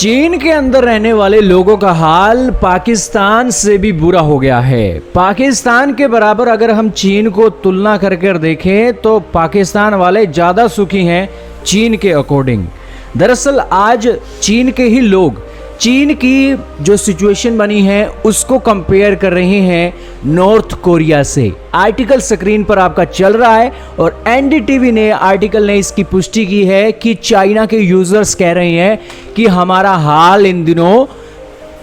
चीन के अंदर रहने वाले लोगों का हाल पाकिस्तान से भी बुरा हो गया है। पाकिस्तान के बराबर अगर हम चीन को तुलना करके देखें तो पाकिस्तान वाले ज़्यादा सुखी हैं चीन के अकॉर्डिंग। दरअसल आज चीन के ही लोग चीन की जो सिचुएशन बनी है उसको कंपेयर कर रहे हैं नॉर्थ कोरिया से। आर्टिकल स्क्रीन पर आपका चल रहा है और एनडीटीवी ने आर्टिकल ने इसकी पुष्टि की है कि चाइना के यूजर्स कह रहे हैं कि हमारा हाल इन दिनों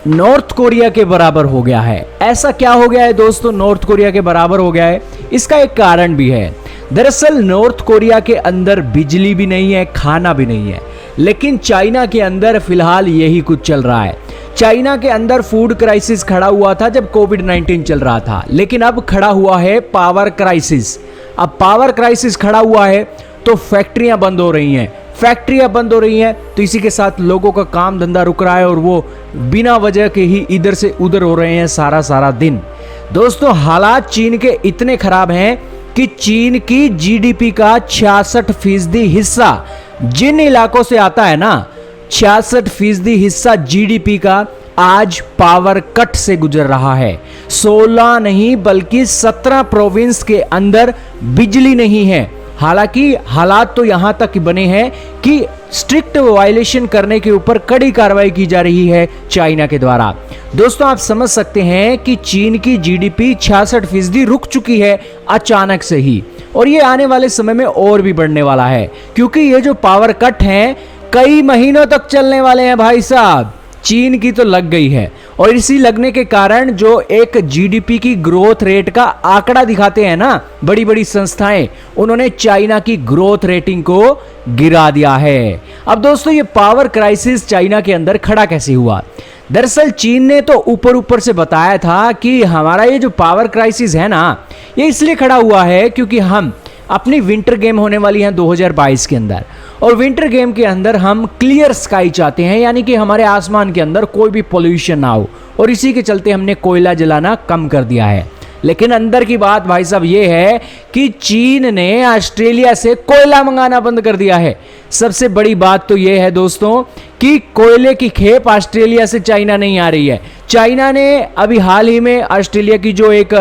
नॉर्थ कोरिया के बराबर हो गया है। ऐसा क्या हो गया है दोस्तों, नॉर्थ कोरिया के बराबर हो गया है? इसका एक कारण भी है। दरअसल नॉर्थ कोरिया के अंदर बिजली भी नहीं है, खाना भी नहीं है, लेकिन चाइना के अंदर फिलहाल यही कुछ चल रहा है। चाइना के अंदर फूड क्राइसिस खड़ा हुआ था जब कोविड-19 चल रहा था, लेकिन अब खड़ा हुआ है पावर क्राइसिस। अब पावर क्राइसिस खड़ा हुआ है तो फैक्ट्रियां बंद हो रही हैं। फैक्ट्रियां बंद हो रही हैं तो इसी के साथ लोगों का काम धंधा रुक रहा है और वो बिना वजह के ही इधर से उधर हो रहे हैं सारा दिन। दोस्तों हालात चीन के इतने खराब हैं कि चीन की जीडीपी का 66% हिस्सा जिन इलाकों से आता है ना, 66% हिस्सा जीडीपी का आज पावर कट से गुजर रहा है। 16 नहीं बल्कि 17 प्रोविंस के अंदर बिजली नहीं है। हालांकि हालात तो यहां तक बने हैं कि स्ट्रिक्ट वायलेशन करने के ऊपर कड़ी कार्रवाई की जा रही है चाइना के द्वारा। दोस्तों आप समझ सकते हैं कि चीन की जीडीपी 66% रुक चुकी है अचानक से ही, और ये आने वाले समय में और भी बढ़ने वाला है क्योंकि ये जो पावर कट हैं कई महीनों तक चलने वाले हैं भाई साहब। चीन की तो लग गई है और इसी लगने के कारण जो एक जीडीपी की ग्रोथ रेट का आंकड़ा दिखाते हैं ना बड़ी बड़ी संस्थाएं, उन्होंने चाइना की ग्रोथ रेटिंग को गिरा दिया है। अब दोस्तों ये पावर क्राइसिस चाइना के अंदर खड़ा कैसे हुआ? दरअसल चीन ने तो ऊपर से बताया था कि हमारा ये जो पावर क्राइसिस है ना, ये इसलिए खड़ा हुआ है क्योंकि हम अपनी विंटर गेम होने वाली हैं 2022 के अंदर, और विंटर गेम के अंदर हम क्लियर स्काई चाहते हैं, यानी कि हमारे आसमान के अंदर कोई भी पोल्यूशन ना हो, और इसी के चलते हमने कोयला जलाना कम कर दिया है। लेकिन अंदर की बात भाई साहब ये है कि चीन ने ऑस्ट्रेलिया से कोयला मंगाना बंद कर दिया है। सबसे बड़ी बात तो ये है दोस्तों कि कोयले की खेप ऑस्ट्रेलिया से चाइना नहीं आ रही है। चाइना ने अभी हाल ही में ऑस्ट्रेलिया की जो एक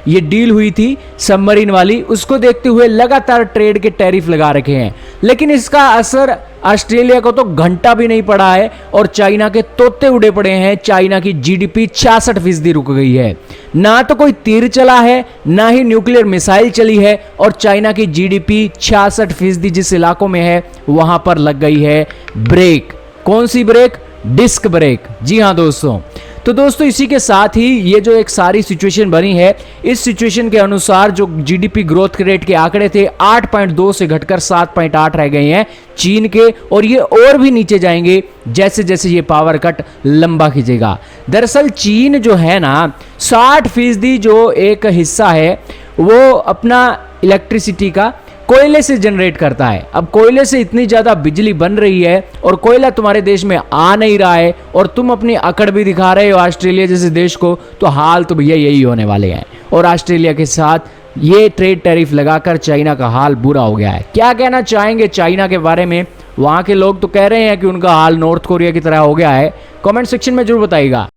ये डील हुई थी सबमरीन वाली, उसको देखते हुए लगातार ट्रेड के टैरिफ लगा रखे हैं, लेकिन इसका असर ऑस्ट्रेलिया को तो घंटा भी नहीं पड़ा है और चाइना के तोते उड़े पड़े हैं। चाइना की जीडीपी 66% रुक गई है। ना तो कोई तीर चला है, ना ही न्यूक्लियर मिसाइल चली है, और चाइना की जीडीपी 66% जिस इलाकों में है वहां पर लग गई है ब्रेक। कौन सी ब्रेक? Disc brake. जी हाँ दोस्तों। तो दोस्तों इसी के साथ ही ये जो एक सारी सिचुएशन बनी है, इस सिचुएशन के अनुसार जो जीडीपी ग्रोथ रेट के आंकड़े थे 8.2 से घटकर 7.8 रह गए हैं चीन के, और ये और भी नीचे जाएंगे जैसे जैसे ये पावर कट लंबा खींचेगा। दरअसल चीन जो है ना 60% जो एक हिस्सा है वो अपना इलेक्ट्रिसिटी का कोयले से जनरेट करता है। अब कोयले से इतनी ज्यादा बिजली बन रही है और कोयला तुम्हारे देश में आ नहीं रहा है और तुम अपनी अकड़ भी दिखा रहे हो ऑस्ट्रेलिया जैसे देश को, तो हाल तो भैया यही होने वाले हैं। और ऑस्ट्रेलिया के साथ ये ट्रेड टैरिफ लगाकर चाइना का हाल बुरा हो गया है। क्या कहना चाहेंगे चाइना के बारे में? वहां के लोग तो कह रहे हैं कि उनका हाल नॉर्थ कोरिया की तरह हो गया है। कमेंट सेक्शन में जरूर बताइएगा।